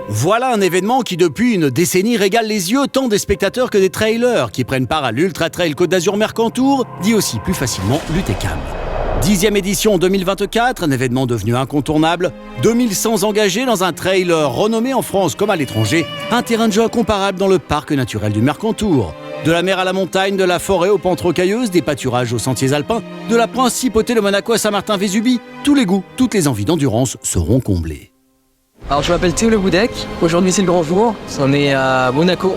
Voilà un événement qui depuis une décennie régale les yeux tant des spectateurs que des trailers qui prennent part à l'Ultra Trail Côte d'Azur Mercantour, dit aussi plus facilement l'UTCAM. 10e édition 2024, un événement devenu incontournable, 2100 engagés dans un trailer renommé en France comme à l'étranger, un terrain de jeu incomparable dans le parc naturel du Mercantour. De la mer à la montagne, de la forêt aux pentes rocailleuses, des pâturages aux sentiers alpins, de la principauté de Monaco à Saint-Martin-Vésubie, tous les goûts, toutes les envies d'endurance seront comblées. Alors je m'appelle Théo Le Boudec, aujourd'hui c'est le grand jour, on est à Monaco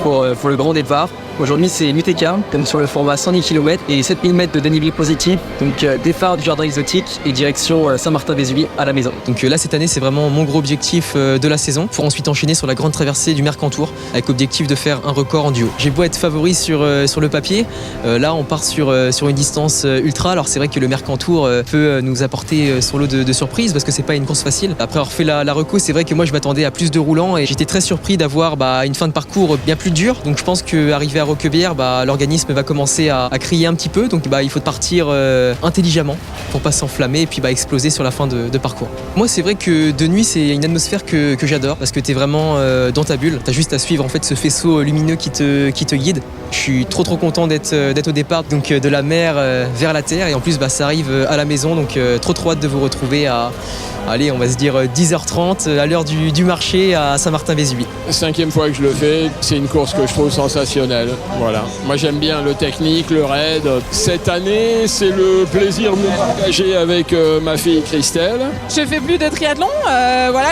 pour le grand départ. Aujourd'hui c'est l'UTCAM, comme sur le format 110 km et 7000 mètres de dénivelé positif, donc départ du jardin exotique et direction Saint-Martin-Vésubie à la maison. Donc là cette année c'est vraiment mon gros objectif de la saison, pour ensuite enchaîner sur la grande traversée du Mercantour avec objectif de faire un record en duo. J'ai beau être favori sur le papier, là on part sur une distance ultra, alors c'est vrai que le Mercantour peut nous apporter son lot de surprises parce que c'est pas une course facile. Après avoir fait la reco, c'est vrai que moi je m'attendais à plus de roulants et j'étais très surpris d'avoir une fin de parcours bien plus dure, donc je pense qu'arrivé à Roquebière, l'organisme va commencer à crier un petit peu, donc il faut partir intelligemment pour pas s'enflammer et puis exploser sur la fin de parcours. Moi c'est vrai que de nuit c'est une atmosphère que j'adore parce que t'es vraiment dans ta bulle, t'as juste à suivre en fait ce faisceau lumineux qui te guide. Je suis trop content d'être au départ donc de la mer vers la terre et en plus ça arrive à la maison, donc trop hâte de vous retrouver à allez, on va se dire 10h30 à l'heure du marché à Saint-Martin-Vésubie. 5e fois que je le fais, c'est une course que je trouve sensationnelle. Voilà. Moi j'aime bien le technique, le raid. Cette année, c'est le plaisir de m'engager avec ma fille Christelle. Je fais plus de triathlon,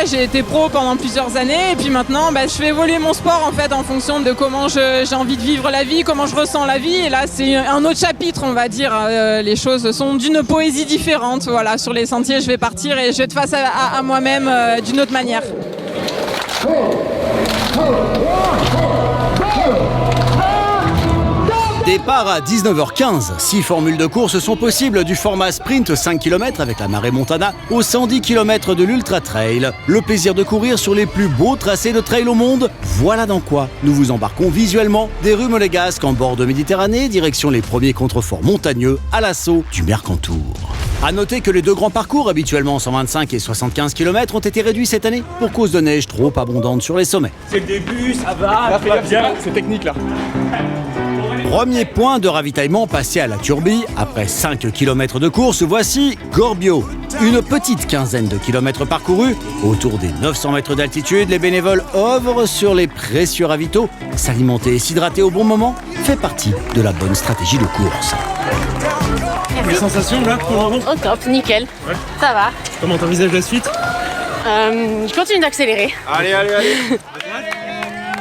j'ai été pro pendant plusieurs années et puis maintenant je fais évoluer mon sport en fait en fonction de comment j'ai envie de vivre la vie, comment je ressens la vie, et là c'est un autre chapitre on va dire. Les choses sont d'une poésie différente. Voilà, sur les sentiers je vais partir et je vais être face à moi-même d'une autre manière. Départ à 19h15. 6 formules de course sont possibles, du format sprint 5 km avec la Mare Montana aux 110 km de l'Ultra Trail. Le plaisir de courir sur les plus beaux tracés de trail au monde, voilà dans quoi nous vous embarquons visuellement des rues monégasques en bord de Méditerranée, direction les premiers contreforts montagneux à l'assaut du Mercantour. A noter que les deux grands parcours, habituellement 125 et 75 km, ont été réduits cette année pour cause de neige trop abondante sur les sommets. C'est le début, ça va, tout va bien, c'est technique là. Premier point de ravitaillement passé à la Turbie. Après 5 km de course, voici Gorbio. Une petite quinzaine de kilomètres parcourus. Autour des 900 mètres d'altitude, les bénévoles œuvrent sur les précieux ravitaux. S'alimenter et s'hydrater au bon moment fait partie de la bonne stratégie de course. Les sensations là pour le moment? Au top, nickel. Ouais. Ça va. Comment t'envisages la suite? Je continue d'accélérer. Allez.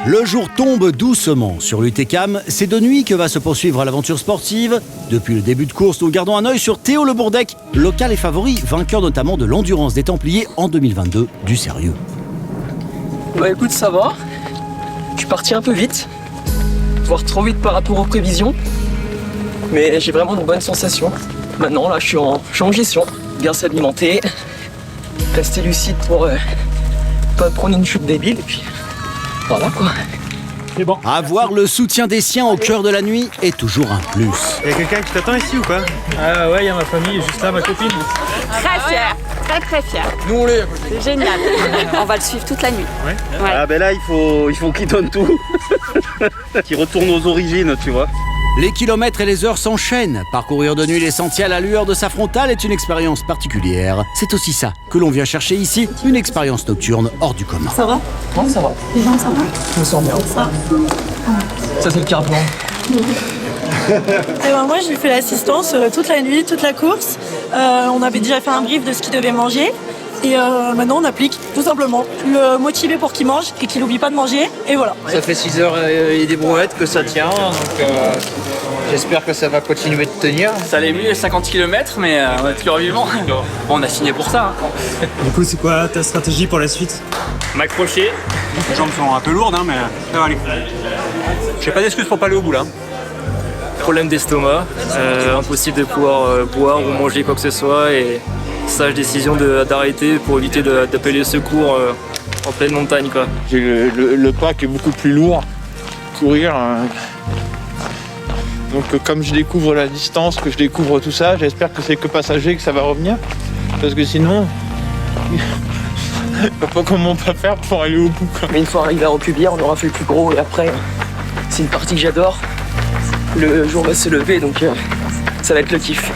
Le jour tombe doucement sur l'UTCAM. C'est de nuit que va se poursuivre l'aventure sportive. Depuis le début de course, nous gardons un œil sur Théo Le Boudec, local et favori, vainqueur notamment de l'Endurance des Templiers en 2022. Du sérieux. Écoute, ça va. Je suis parti un peu vite, voire trop vite par rapport aux prévisions. Mais j'ai vraiment de bonnes sensations. Maintenant, là, je suis en gestion. Bien s'alimenter, rester lucide pour pas prendre une chute débile. Et puis, voilà quoi. C'est bon. Avoir le soutien des siens au cœur de la nuit est toujours un plus. Y'a quelqu'un qui t'attend ici ou quoi? Ah ouais, y'a ma famille, juste là, ma copine. Très fière, très fière. Nous on l'est. C'est génial. On va le suivre toute la nuit. Ouais. Ah ben là il faut qu'il donne tout. Qu'il retourne aux origines, tu vois. Les kilomètres et les heures s'enchaînent. Parcourir de nuit les sentiers à la lueur de sa frontale est une expérience particulière. C'est aussi ça que l'on vient chercher ici, une expérience nocturne hors du commun. Ça va? Non, ça va. Les gens, ça va? Je me sens bien. Ça c'est le carburant. Moi j'ai fait l'assistance toute la nuit, toute la course. On avait déjà fait un brief de ce qu'il devait manger. Et maintenant on applique tout simplement. Le motiver pour qu'il mange et qu'il n'oublie pas de manger. Et voilà. Ça fait 6 heures et des brouettes que ça tient. Donc j'espère que ça va continuer de tenir. Ça allait mieux 50 km mais on est toujours vivant. Bon, on a signé pour ça. Du coup, c'est quoi ta stratégie pour la suite? M'accrocher. Les jambes sont un peu lourdes, mais ça va aller. J'ai pas d'excuses pour pas aller au bout là. Problème d'estomac, impossible de pouvoir boire ou manger quoi que ce soit et sage décision d'arrêter pour éviter d'appeler le secours en pleine montagne quoi. J'ai le pack est beaucoup plus lourd. Courir. Donc comme je découvre la distance, que je découvre tout ça, j'espère que c'est que passager, que ça va revenir. Parce que sinon, Pas comment on peut faire pour aller au bout, quoi. Mais une fois arrivé à Roquebière, on aura fait le plus gros et après, c'est une partie que j'adore. Le jour va se lever donc ça va être le kiff.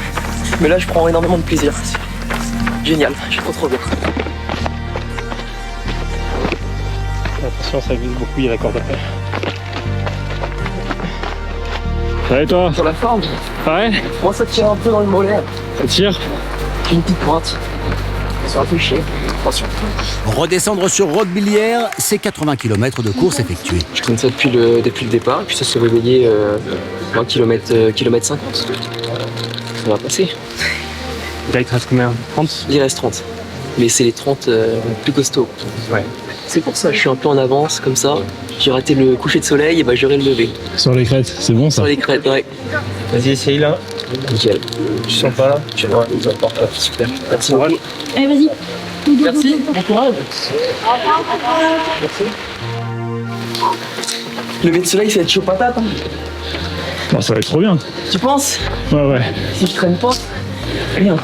Mais là, je prends énormément de plaisir. C'est génial, je suis trop bien. Attention, ça glisse beaucoup, il y a la corde après. Ça va et toi? Sur la forme? Ouais. Moi, ça tire un peu dans le mollet. Ça tire? J'ai une petite pointe. Ça va toucher. Attention. Redescendre sur Roquebillière, c'est 80 km de course effectuée. Je connais ça depuis le départ, et puis ça s'est réveillé 20 km 50. Ça va passer. Là, il te reste combien? 30? Il reste 30. Mais c'est les 30 plus costauds. Ouais. C'est pour ça, je suis un peu en avance, comme ça. J'ai raté le coucher de soleil, et bah j'aurai le lever. Sur les crêtes, c'est bon ça? Sur les crêtes, ouais. Vas-y, essaye là. Nickel. Tu sens pas là? Tu vois, ils emportent là. Super. Merci beaucoup. Allez, vas-y. Merci, bon courage. Merci. Lever de soleil, ça va être chaud patate. Hein. Bon, ça va être trop bien. Tu penses? Ouais. Si je traîne pas, rien.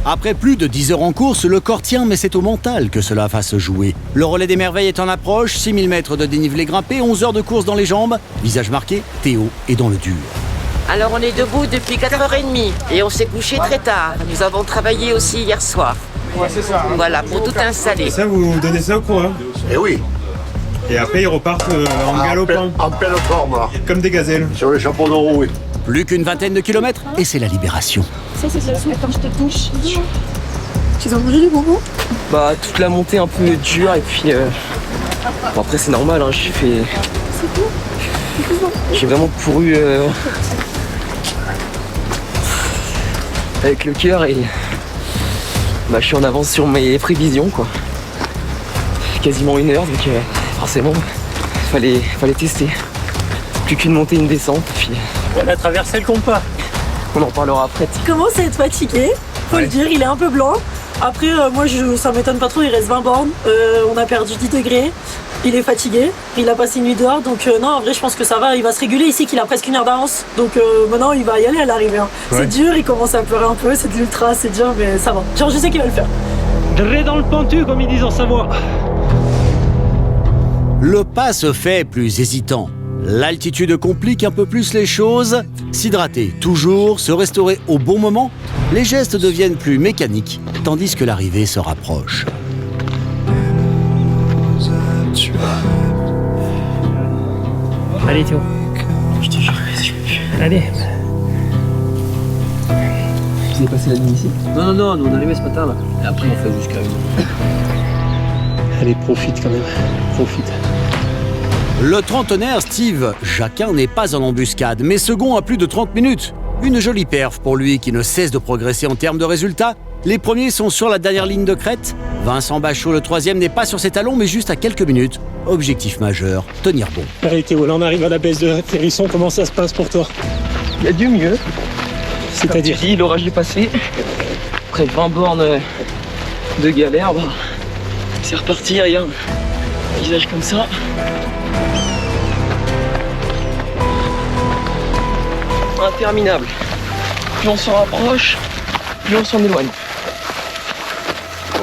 Après plus de 10 heures en course, le corps tient, mais c'est au mental que cela va se jouer. Le relais des merveilles est en approche, 6000 mètres de dénivelé grimpé, 11 heures de course dans les jambes. Visage marqué, Théo est dans le dur. Alors on est debout depuis 4h30 et on s'est couché très tard. Nous avons travaillé aussi hier soir. Ouais, c'est ça. Voilà, pour tout installer. Ça, vous donnez ça au coureur? Eh oui. Et après, ils repartent en galopant. En pleine forme, là. Comme des gazelles. Sur les chapeaux de roue, oui. Plus qu'une vingtaine de kilomètres et c'est la libération. Ça, c'est la soupe quand je te touche. Tu as mangé du bonbon? Bah, toute la montée un peu dure et puis... Bon, après, c'est normal, hein, j'ai fait... C'est tout. J'ai vraiment couru avec le cœur et bah, je suis en avance sur mes prévisions, quoi. Quasiment 1 heure, donc forcément, fallait tester. Plus qu'une montée, une descente, puis... On a traversé le compas. On en parlera après. Il commence à être fatigué, faut le dire, il est un peu blanc. Après, moi, ça m'étonne pas trop, il reste 20 bornes. On a perdu 10 degrés. Il est fatigué, il a passé une nuit dehors, donc non, en vrai, je pense que ça va. Il va se réguler ici, qu'il a presque 1 heure d'avance. Donc maintenant, il va y aller à l'arrivée. Hein. Ouais. C'est dur, il commence à pleurer un peu, c'est de l'ultra, c'est dur, mais ça va. Genre, je sais qu'il va le faire. Dré dans le pentu, comme ils disent en Savoie. Le pas se fait plus hésitant. L'altitude complique un peu plus les choses. S'hydrater toujours, se restaurer au bon moment, les gestes deviennent plus mécaniques, tandis que l'arrivée se rapproche. Allez Théo. Je te jure, Allez. vous avez passé la nuit ici? Non, nous on est arrivé ce matin là. Et après, on fait jusqu'à 1. Allez, profite quand même. Profite. Le trentenaire Steve Jacquin n'est pas en embuscade, mais second à plus de 30 minutes. Une jolie perf pour lui qui ne cesse de progresser en termes de résultats. Les premiers sont sur la dernière ligne de crête. Vincent Bachot, le 3e, n'est pas sur ses talons, mais juste à quelques minutes. Objectif majeur, tenir bon. Allez Théo, là on arrive à la baisse de Hérisson, comment ça se passe pour toi? Il y a du mieux. C'est-à-dire? L'orage est passé. Après 20 bornes de galère, bah, c'est reparti, rien. Visage comme ça. Interminable. Plus on s'en rapproche, plus on s'en éloigne.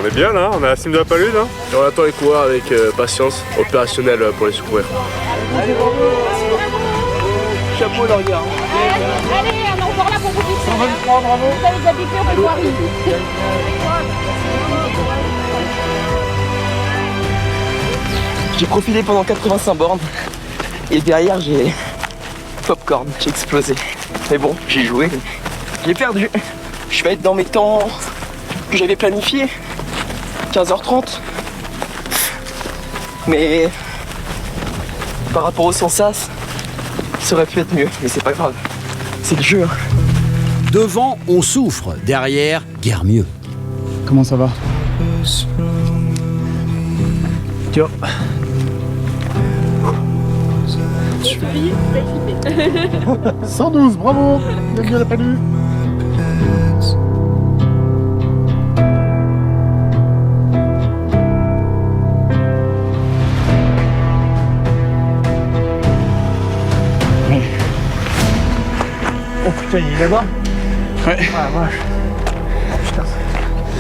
On est bien là, on est à la cime de la Palude. Hein. Et on attend les coureurs avec patience, opérationnel pour les secourir. Allez, bravo, chapeau, le regard. Allez, on est encore là pour vous fixer. 123, bravo. Vous allez vous habituer, on peut voir. J'ai profilé pendant 85 bornes. Et derrière, j'ai popcorn, j'ai explosé. Mais bon, j'ai joué, j'ai perdu. Je vais être dans mes temps que j'avais planifié, 15h30. Mais par rapport au sensas, ça aurait pu être mieux, mais c'est pas grave. C'est le jeu. Hein. Devant, on souffre. Derrière, guère mieux. Comment ça va? Théo. 112, bravo. Bienvenue à la Palude. Oh putain, il est là-bas? Ouais. Ah vache. Oh putain.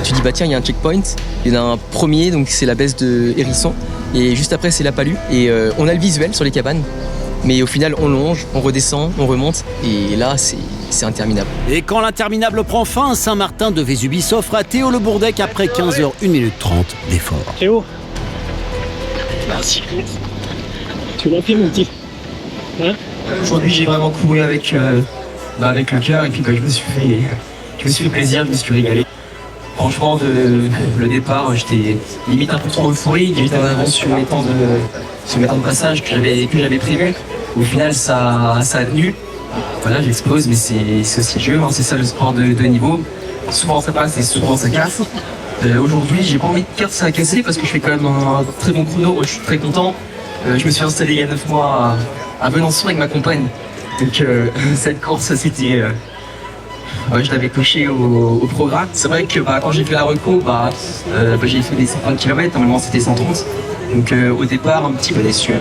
Tu dis bah tiens, il y a un checkpoint, il y en a un premier, donc c'est la baisse de Hérisson, et juste après c'est la Palue, et on a le visuel sur les cabanes, mais au final on longe, on redescend, on remonte, et là c'est interminable. Et quand l'interminable prend fin, Saint-Martin de Vésubie s'offre à Théo Le Bourdec après 15 h 1 minute 30 d'effort. Théo, Merci. tu l'as fait mon petit. Hein? Aujourd'hui j'ai vraiment couru avec le cœur, et puis quand je me suis fait plaisir, je me suis régalé. Franchement, le départ, j'étais limite un peu trop euphorique, j'étais en avance sur mes temps de passage que j'avais prévu. Au final, ça a tenu. Voilà, j'explose, mais c'est aussi le jeu, hein, c'est ça le sport de niveau. Souvent ça passe et souvent ça casse. Aujourd'hui, j'ai pas envie de dire que ça a cassé parce que je fais quand même un très bon chrono, je suis très content. Je me suis installé il y a 9 mois à Besançon avec ma compagne. Donc cette course, c'était... je l'avais coché au programme. C'est vrai que quand j'ai fait la reco, j'ai fait des 50 km, normalement c'était 130. Donc au départ, un petit peu déçu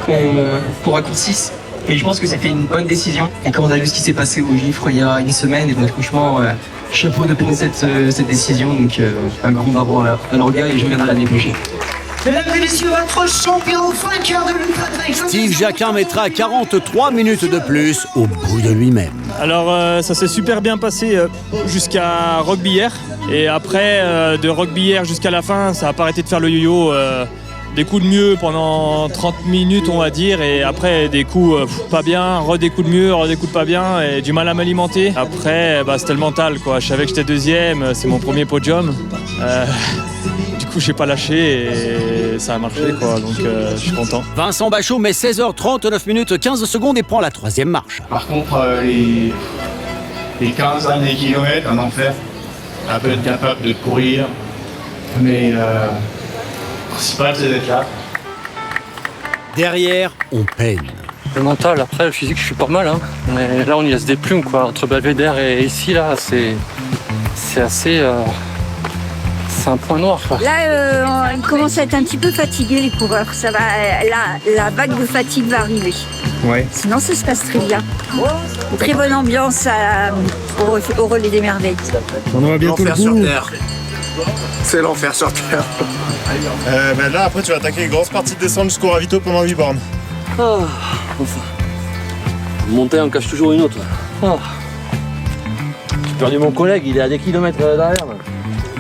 pour raccourcisse. Et je pense que c'était une bonne décision. Et quand on a vu ce qui s'est passé au Gifre il y a une semaine, et donc franchement, chapeau de prendre cette décision. Donc un grand bravo à l'orga et je reviendrai l'année prochaine. Mesdames et messieurs, votre champion vainqueur de l'Ultra Trail. Steve Jacquin mettra 43 minutes de plus au bout de lui-même. Alors ça s'est super bien passé jusqu'à Roquebillière. Et après, de Roquebillière jusqu'à la fin, ça n'a pas arrêté de faire le yo-yo. Des coups de mieux pendant 30 minutes, on va dire. Et après, des coups pas bien, des coups de mieux, des coups de pas bien. Et du mal à m'alimenter. Après, c'était le mental, quoi. Je savais que j'étais deuxième, c'est mon premier podium. Du coup, j'ai pas lâché et ça a marché, quoi. Donc, je suis content. Vincent Bachot met 16 h 39 minutes 15 secondes et prend la 3e marche. Par contre, les 15 derniers kilomètres, un enfer. Un peu incapable de courir. Mais le principal, c'est d'être là. Derrière, on peine. Le mental, après, le physique, je suis pas mal. Hein. Mais là, on y laisse des plumes, quoi. Entre Belvédère et ici, là, c'est assez... C'est un point noir, quoi. Là, ils commencent à être un petit peu fatigués, les coureurs. Ça va, la vague de fatigue va arriver. Ouais. Sinon, ça se passe très bien. Très bonne ambiance au Relais des Merveilles. On aura bientôt l'enfer sur Terre. C'est l'enfer sur Terre. Là, après, tu vas attaquer une grosse partie de descente jusqu'au ravito pendant 8 bornes. Oh, enfin. Monter, on cache toujours une autre. Oh. J'ai perdu mon collègue, il est à des kilomètres derrière.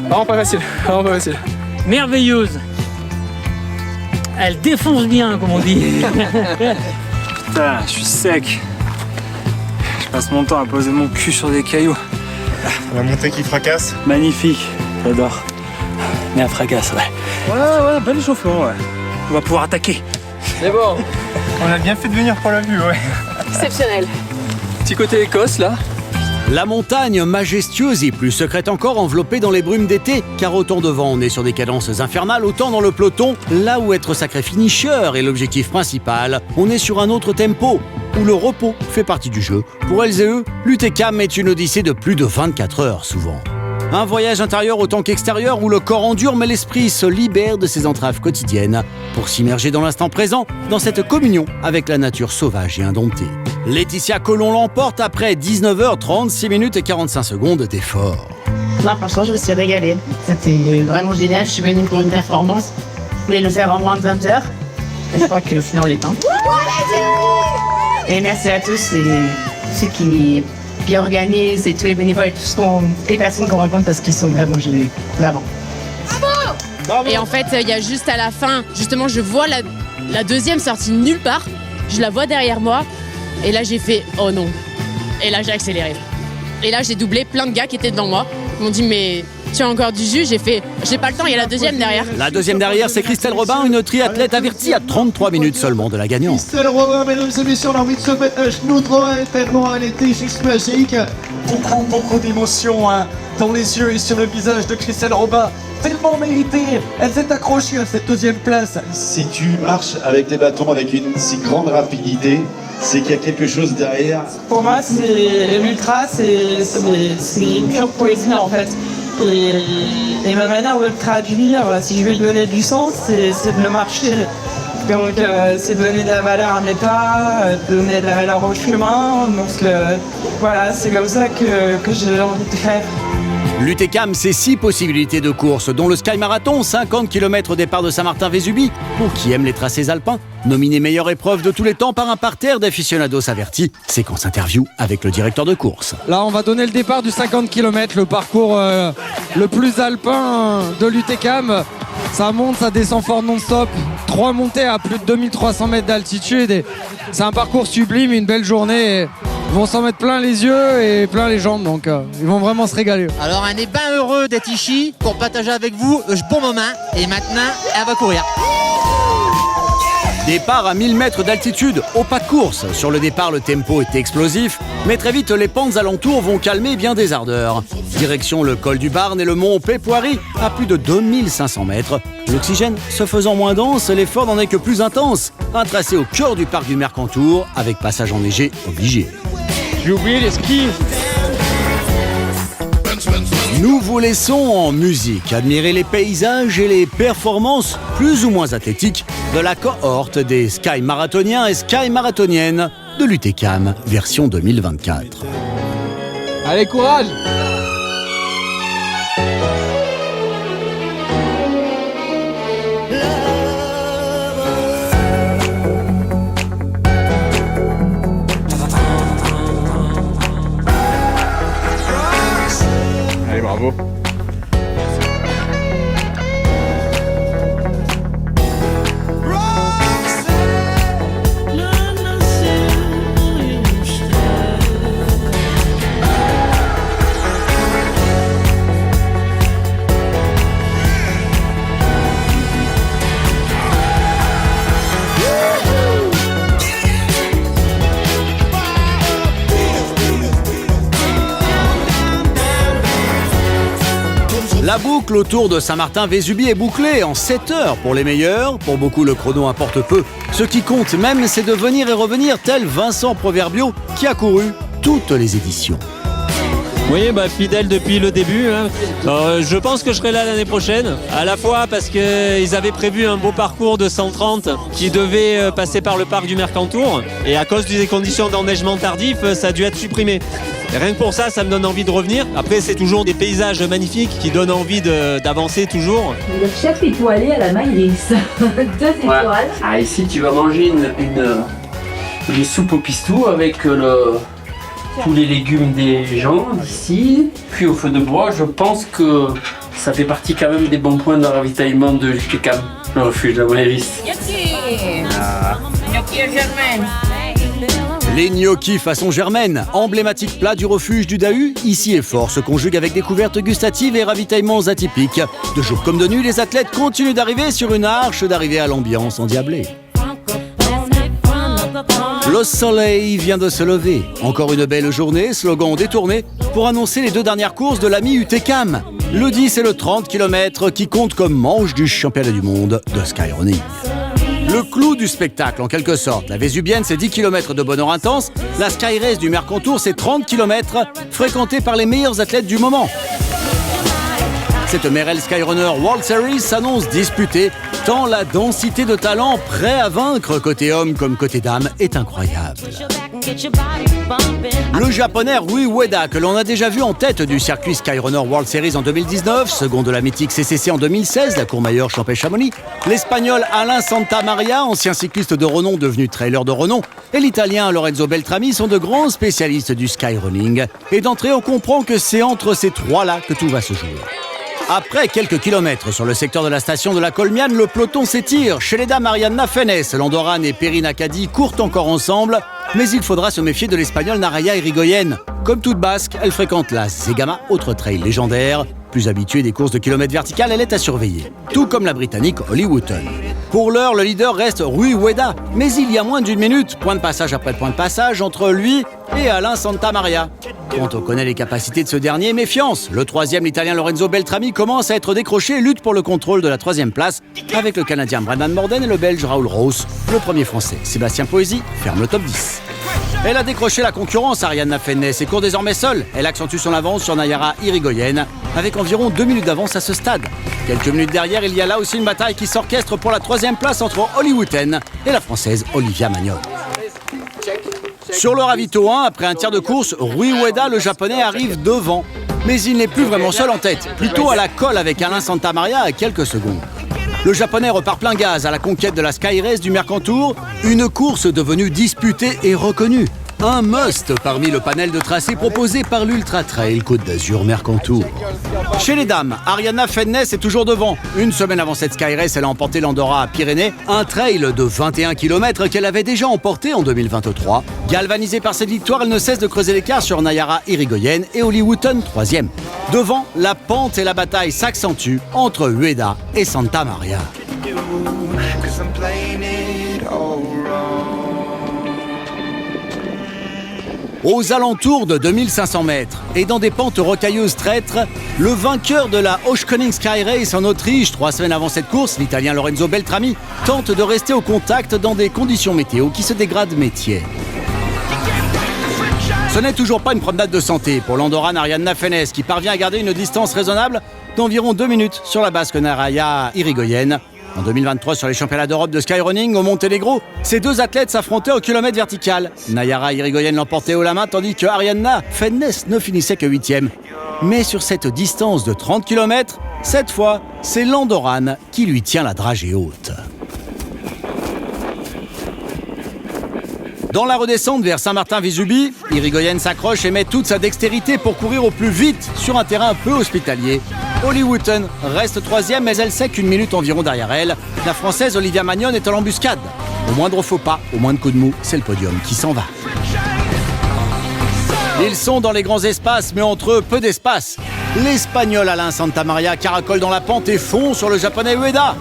Vraiment pas facile, vraiment pas facile. Merveilleuse. Elle défonce bien, comme on dit. Putain, je suis sec. Je passe mon temps à poser mon cul sur des cailloux. La montée qui fracasse. Magnifique, j'adore. Mais elle fracasse, ouais. Ouais, bel échauffement, ouais. On va pouvoir attaquer. C'est bon. On a bien fait de venir pour la vue, ouais. Exceptionnel. Petit côté Écosse, là. La montagne, majestueuse et plus secrète encore, enveloppée dans les brumes d'été, car autant devant on est sur des cadences infernales, autant dans le peloton, là où être sacré finisher est l'objectif principal, on est sur un autre tempo, où le repos fait partie du jeu. Pour elles et eux, l'UTCAM est une odyssée de plus de 24 heures souvent. Un voyage intérieur autant qu'extérieur où le corps endure mais l'esprit se libère de ses entraves quotidiennes pour s'immerger dans l'instant présent, dans cette communion avec la nature sauvage et indomptée. Laetitia Colomb l'emporte après 19 h 36 minutes et 45 secondes d'effort. Non, franchement, je me suis régalée. C'était vraiment génial. Je suis venue pour une performance. Je voulais le faire en moins de 20 heures. Et je crois que finalement, les temps. Et merci à tous et ceux qui organisent et tous les bénévoles et tous les personnes qu'on rencontre parce qu'ils sont vraiment géniaux. Vraiment. Et en fait, il y a juste à la fin, justement, je vois la deuxième sortie nulle part. Je la vois derrière moi. Et là, j'ai fait « Oh non !» Et là, j'ai accéléré. Et là, j'ai doublé plein de gars qui étaient devant moi. Ils m'ont dit « Mais tu as encore du jus ?» J'ai fait « J'ai pas le temps, il y a la deuxième derrière. » La deuxième derrière, c'est Christelle Robin, une triathlète avertie à 33 minutes seulement de la gagnante. Christelle Robin, mesdames et messieurs, on a envie de se mettre à genoux devant elle, tellement elle était juste magique. Beaucoup d'émotions dans les yeux et sur le visage de Christelle Robin. Tellement mérité, elle s'est accrochée à cette deuxième place. Si tu marches avec tes bâtons avec une si grande rapidité, c'est qu'il y a quelque chose derrière. Pour moi, c'est l'ultra, c'est une pure poésie en fait. Et ma manière de le traduire, si je vais donner du sens, c'est de le marcher. Donc c'est donner de la valeur à mes pas, donner de la valeur au chemin. Donc voilà, c'est comme ça que j'ai envie de faire. L'UTCAM, c'est 6 possibilités de course, dont le Sky Marathon, 50 km au départ de Saint-Martin-Vésubie, pour qui aime les tracés alpins. Nominé meilleure épreuve de tous les temps par un parterre d'aficionados avertis. Séquence interview avec le directeur de course. Là, on va donner le départ du 50 km, le parcours le plus alpin de l'UTCAM. Ça monte, ça descend fort non-stop. 3 montées à plus de 2300 mètres d'altitude. Et c'est un parcours sublime, une belle journée. Et ils vont s'en mettre plein les yeux et plein les jambes, donc ils vont vraiment se régaler. Alors on est bien heureux d'être ici pour partager avec vous ce bon moment. Et maintenant, elle va courir. Départ à 1000 mètres d'altitude, au pas de course. Sur le départ, le tempo est explosif, mais très vite, les pentes alentours vont calmer bien des ardeurs. Direction le col du Barn et le mont Pépoiry, à plus de 2500 mètres. L'oxygène se faisant moins dense, l'effort n'en est que plus intense. Un tracé au cœur du parc du Mercantour, avec passage enneigé obligé. J'ai oublié les skis. Nous vous laissons en musique admirer les paysages et les performances plus ou moins athlétiques de la cohorte des Sky Marathoniens et Sky Marathoniennes de l'UTCAM version 2024. Allez, courage! Allez, bravo. La boucle autour de Saint-Martin-Vésubie est bouclée en 7 heures pour les meilleurs. Pour beaucoup, le chrono importe peu. Ce qui compte même, c'est de venir et revenir tel Vincent Proverbio qui a couru toutes les éditions. Oui, fidèle depuis le début. Je pense que je serai là l'année prochaine, à la fois parce qu'ils avaient prévu un beau parcours de 130 qui devait passer par le parc du Mercantour, et à cause des conditions d'enneigement tardif, ça a dû être supprimé. Et rien que pour ça, ça me donne envie de revenir. Après, c'est toujours des paysages magnifiques qui donnent envie d'avancer toujours. Le chef étoilé à la Maïris, 2 étoiles. Ouais. Ah, ici, tu vas manger une soupe au pistou avec tous les légumes des gens d'ici. Puis au feu de bois, je pense que ça fait partie quand même des bons points de ravitaillement de l'UTCAM, le refuge de la Maïris. Gnocchi Germaine. Les gnocchis façon Germaine, emblématique plat du refuge du Dahu, ici et fort, se conjugue avec découvertes gustatives et ravitaillements atypiques. De jour comme de nuit, les athlètes continuent d'arriver sur une arche d'arrivée à l'ambiance endiablée. Le soleil vient de se lever. Encore une belle journée, slogan détourné, pour annoncer les 2 dernières courses de l'ami UTCAM. Le 10 et le 30 km qui comptent comme manche du championnat du monde de skyrunning. Le clou du spectacle, en quelque sorte. La Vésubienne, c'est 10 km de bonheur intense. La Sky Race du Mercantour, c'est 30 km, fréquentée par les meilleurs athlètes du moment. Cette Merrell Skyrunner World Series s'annonce disputée, tant la densité de talents prêts à vaincre côté homme comme côté dame est incroyable. Le japonais Rui Ueda, que l'on a déjà vu en tête du circuit Skyrunner World Series en 2019, second de la mythique CCC en 2016, la Courmayeur Champais-Chamonix, l'espagnol Alain Santamaria, ancien cycliste de renom devenu trailer de renom, et l'italien Lorenzo Beltrami sont de grands spécialistes du skyrunning. Et d'entrée, on comprend que c'est entre ces trois-là que tout va se jouer. Après quelques kilomètres sur le secteur de la station de la Colmiane, le peloton s'étire. Sheleda Marianna Fenes, l'Andorrane et Perrine Acadi courent encore ensemble, mais il faudra se méfier de l'Espagnole Naraya Irigoyen. Comme toute basque, elle fréquente la Zegama, autre trail légendaire. Plus habituée des courses de kilomètres verticales, elle est à surveiller. Tout comme la Britannique Holly Wooten. Pour l'heure, le leader reste Rui Ueda, mais il y a moins d'une minute, point de passage après point de passage, entre lui et Alain Santamaria. Quand on connaît les capacités de ce dernier, méfiance. Le troisième, l'Italien Lorenzo Beltrami, commence à être décroché et lutte pour le contrôle de la troisième place avec le Canadien Brendan Morden et le Belge Raoul Roos. Le premier Français, Sébastien Poésy, ferme le top 10. Elle a décroché la concurrence, Arianna Fenes, et court désormais seule. Elle accentue son avance sur Nayara Irigoyen, avec environ 2 minutes d'avance à ce stade. Quelques minutes derrière, il y a là aussi une bataille qui s'orchestre pour la troisième place entre Holly Wooten et la Française Olivia Magnol. Sur le ravito 1, après un tiers de course, Rui Ueda, le Japonais, arrive devant. Mais il n'est plus vraiment seul en tête, plutôt à la colle avec Alain Santamaria à quelques secondes. Le Japonais repart plein gaz à la conquête de la Sky Race du Mercantour, une course devenue disputée et reconnue. Un must parmi le panel de tracés proposé par l'Ultra Trail Côte d'Azur Mercantour. Chez les dames, Arianna Fennes est toujours devant. Une semaine avant cette Sky Race, elle a emporté l'Andorra Pyrénées, un trail de 21 km qu'elle avait déjà emporté en 2023. Galvanisée par cette victoire, elle ne cesse de creuser l'écart sur Nayara Irigoyen et Holly Wooten, 3e. Devant, la pente et la bataille s'accentuent entre Ueda et Santamaria. Aux alentours de 2500 mètres et dans des pentes rocailleuses traîtres, le vainqueur de la Oshkoning Sky Race en Autriche, 3 semaines avant cette course, l'Italien Lorenzo Beltrami, tente de rester au contact dans des conditions météo qui se dégradent métier. Ce n'est toujours pas une promenade de santé pour l'Andorrane Arianna Fennes qui parvient à garder une distance raisonnable d'environ 2 minutes sur la basque Nayara Irigoyen. En 2023, sur les championnats d'Europe de skyrunning au Monténégro, ces deux athlètes s'affrontaient au kilomètre vertical. Nayara Irigoyen l'emportait haut la main, tandis que Arianna Fennes ne finissait que 8e. Mais sur cette distance de 30 km, cette fois, c'est l'Andorrane qui lui tient la dragée haute. Dans la redescente vers Saint-Martin-Vésubie, Irigoyen s'accroche et met toute sa dextérité pour courir au plus vite sur un terrain peu hospitalier. Holly Wooten reste 3e, mais elle sait qu'une minute environ derrière elle. La Française Olivia Magnon est à l'embuscade. Au moindre faux pas, au moindre coup de mou, c'est le podium qui s'en va. Ils sont dans les grands espaces, mais entre eux, peu d'espace. L'Espagnol Alain Santamaria caracole dans la pente et fond sur le Japonais Ueda.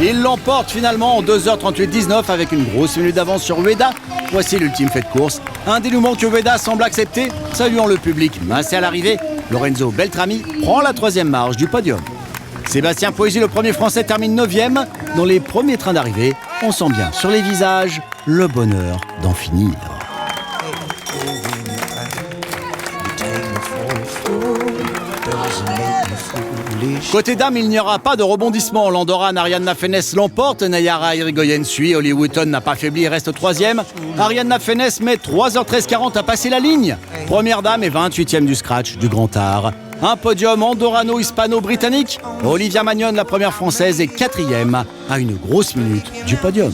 Il l'emporte finalement en 2h38-19 avec une grosse minute d'avance sur Ueda. Voici l'ultime fait de course. Un dénouement que Ueda semble accepter, saluant le public massé à l'arrivée. Lorenzo Beltrami prend la 3e marche du podium. Sébastien Poésy, le premier Français, termine 9e. Dans les premiers trains d'arrivée, on sent bien sur les visages le bonheur d'en finir. Côté dames, il n'y aura pas de rebondissement. L'Andorrane Arianna Fennes l'emporte. Nayara Irigoyen suit. Holly Wooten n'a pas faibli et reste 3e. Arianna Fennes met 3h13-40 à passer la ligne. Première dame et 28e du scratch du Grand Art. Un podium andorrano-hispano-britannique. Olivia Magnon, la première française, est 4e à une grosse minute du podium.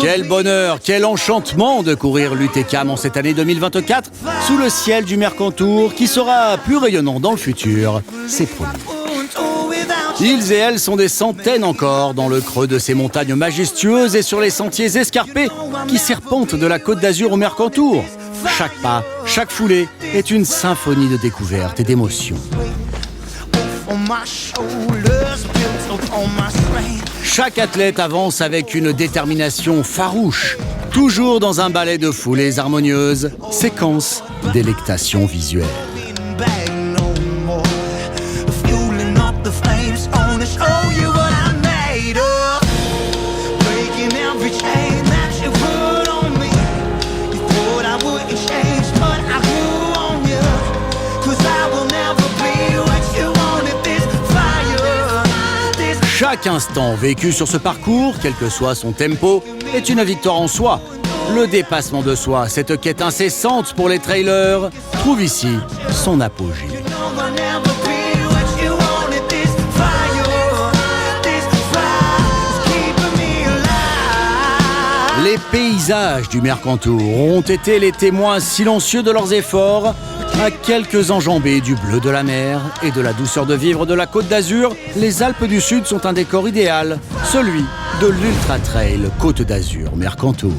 Quel bonheur, quel enchantement de courir l'UTCAM en cette année 2024 sous le ciel du Mercantour qui sera plus rayonnant dans le futur, c'est promis. Ils et elles sont des centaines encore dans le creux de ces montagnes majestueuses et sur les sentiers escarpés qui serpentent de la Côte d'Azur au Mercantour. Chaque pas, chaque foulée est une symphonie de découvertes et d'émotions. Chaque athlète avance avec une détermination farouche, toujours dans un ballet de foulées harmonieuses, séquence délectation visuelle. Chaque instant vécu sur ce parcours, quel que soit son tempo, est une victoire en soi. Le dépassement de soi, cette quête incessante pour les trailers, trouve ici son apogée. Les paysages du Mercantour ont été les témoins silencieux de leurs efforts. À quelques enjambées du bleu de la mer et de la douceur de vivre de la Côte d'Azur, les Alpes du Sud sont un décor idéal, celui de l'Ultra Trail Côte d'Azur Mercantour.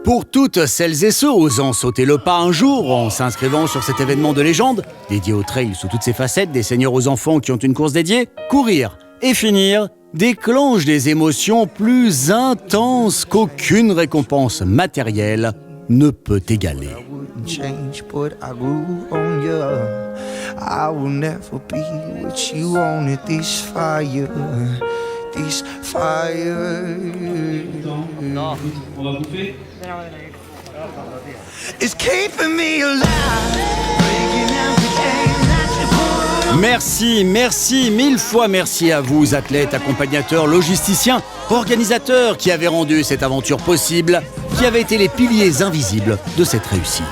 Pour toutes celles et ceux osant sauter le pas un jour en s'inscrivant sur cet événement de légende, dédié au trail sous toutes ses facettes, des seigneurs aux enfants qui ont une course dédiée, courir et finir déclenche des émotions plus intenses qu'aucune récompense matérielle ne peut égaler. on you. I will never be what you wanted. This fire. Non. On va bouffer. It's keeping me alive. Merci, merci, 1000 fois merci à vous, athlètes, accompagnateurs, logisticiens, organisateurs qui avaient rendu cette aventure possible, qui avaient été les piliers invisibles de cette réussite.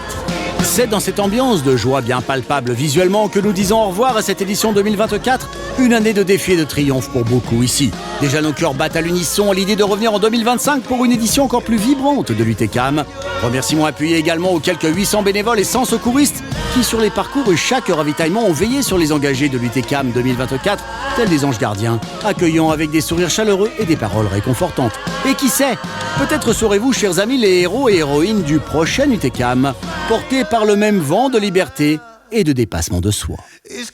C'est dans cette ambiance de joie bien palpable visuellement que nous disons au revoir à cette édition 2024, une année de défis et de triomphe pour beaucoup ici. Déjà nos cœurs battent à l'unisson à l'idée de revenir en 2025 pour une édition encore plus vibrante de l'UTCAM. Remerciements appuyés également aux quelques 800 bénévoles et 100 secouristes qui sur les parcours et chaque ravitaillement ont veillé sur les engagés de l'UTCAM 2024, tels des anges gardiens, accueillant avec des sourires chaleureux et des paroles réconfortantes. Et qui sait, peut-être saurez-vous, chers amis, les héros et héroïnes du prochain UTCAM, portés par le même vent de liberté et de dépassement de soi. It's